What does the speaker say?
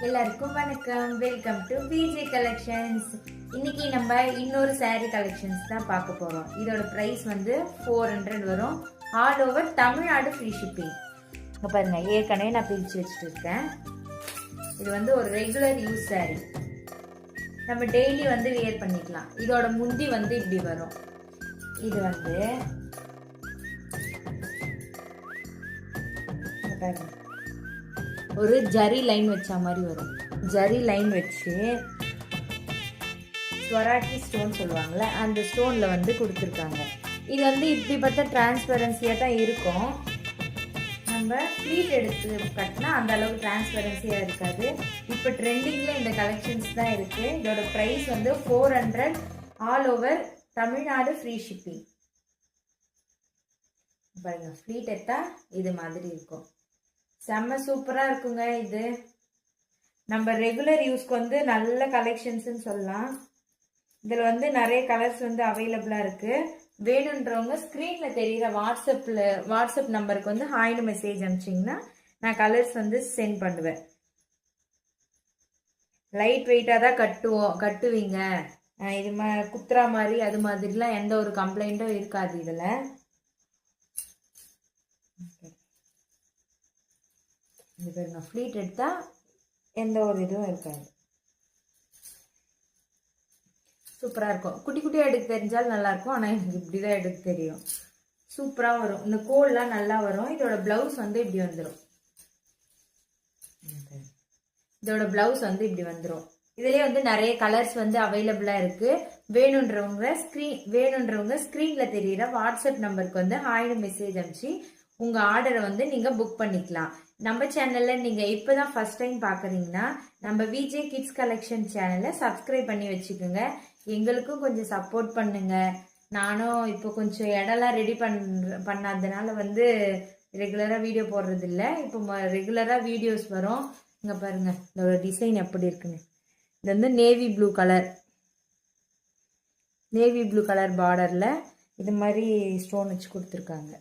எல்லாருக்கும் வணக்கம். Welcome to VJ collections. இன்னைக்கு நம்ம இன்னொரு saree கலெக்ஷன்ஸ் தான் பார்க்க போறோம். இதோட பிரைஸ் வந்து 400 வரும். All over Tamil Nadu free shipping. இங்க பாருங்க, ஏற்கனவே நான் பிரிச்சு வச்சுட்டு இருக்கேன். இது வந்து ஒரு ரெகுலர் யூஸ் saree. நம்ம டெய்லி வந்து வியர் பண்ணிக்கலாம். இதோட முந்தி வந்து இப்படி வரும். இது வந்து ஒரு ஜரி லைன் வச்ச மாதிரி வரும். ஜரி லைன் வச்சு ஸ்வராட்டி ஸ்டோன் சொல்லுவாங்கள்ல, அந்த ஸ்டோனில் வந்து கொடுத்துருக்காங்க. இது வந்து இப்படி பார்த்தா டிரான்ஸ்பரன்சியாக தான் இருக்கும். நம்ம ப்ளீட் எடுத்து கட்டினா அந்த அளவுக்கு டிரான்ஸ்பரன்சியாக இருக்காது. இப்போ ட்ரெண்டிங்கில் இந்த கலெக்ஷன்ஸ் தான் இருக்குது. இதோட ப்ரைஸ் வந்து 400. All over Tamil Nadu free shipping. பாருங்க, ப்ளீட் எடுத்தால் இது மாதிரி இருக்கும். செம்ம சூப்பராக இருக்குங்க. இது நம்ம ரெகுலர் யூஸ்க்கு வந்து நல்ல கலெக்ஷன்ஸ்ன்னு சொல்லலாம். இதில் வந்து நிறைய கலர்ஸ் வந்து அவைலபிளாக இருக்குது. வேணுன்றவங்க ஸ்க்ரீனில் தெரிகிற வாட்ஸ்அப் நம்பருக்கு வந்து ஹாய்னு மெசேஜ் அனுப்பிச்சிங்கன்னா நான் கலர்ஸ் வந்து சென்ட் பண்ணுவேன். லைட் வெயிட்டாக தான் கட்டுவீங்க. இது குத்துறா மாதிரி அது மாதிரிலாம் எந்த ஒரு கம்ப்ளைண்ட்டும் இருக்காது. இதில் இது பாருங்க, ஃப்ளீட் எடுத்தால் எந்த ஒரு இதுவும் இருக்காது. சூப்பராக இருக்கும். குட்டி குட்டியாக எடுக்க தெரிஞ்சாலும் நல்லாயிருக்கும். ஆனால் எனக்கு இப்படி தான் எடுக்க தெரியும். சூப்பராக வரும். இந்த கோல்லாம் நல்லா வரும். இதோட ப்ளவுஸ் வந்து இப்படி வந்துடும். இதோட ப்ளவுஸ் வந்து இப்படி வந்துடும். இதுலேயே வந்து நிறைய கலர்ஸ் வந்து அவைலபிளாக இருக்குது. வேணுன்றவங்க ஸ்க்ரீனில் தெரிகிற வாட்ஸ்அப் நம்பருக்கு வந்து ஹாய்னு மெசேஜ் அனுப்பிச்சு உங்கள் ஆர்டரை வந்து நீங்கள் புக் பண்ணிக்கலாம். நம்ம சேனலில் நீங்கள் இப்போ தான் ஃபஸ்ட் டைம் பார்க்குறீங்கன்னா நம்ம விஜே கிட்ஸ் கலெக்ஷன் சேனலை சப்ஸ்கிரைப் பண்ணி வச்சுக்கோங்க. எங்களுக்கும் கொஞ்சம் சப்போர்ட் பண்ணுங்கள். நானும் இப்போ கொஞ்சம் இடம்லாம் ரெடி பண்ணாததுனால வந்து ரெகுலராக வீடியோ போடுறதில்ல. இப்போ ரெகுலராக வீடியோஸ் வரும். இங்கே பாருங்கள், இதோட டிசைன் எப்படி இருக்குன்னு. இது வந்து நேவி ப்ளூ கலர் பார்டரில் இது மாதிரி ஸ்டோன் வச்சு கொடுத்துருக்காங்க.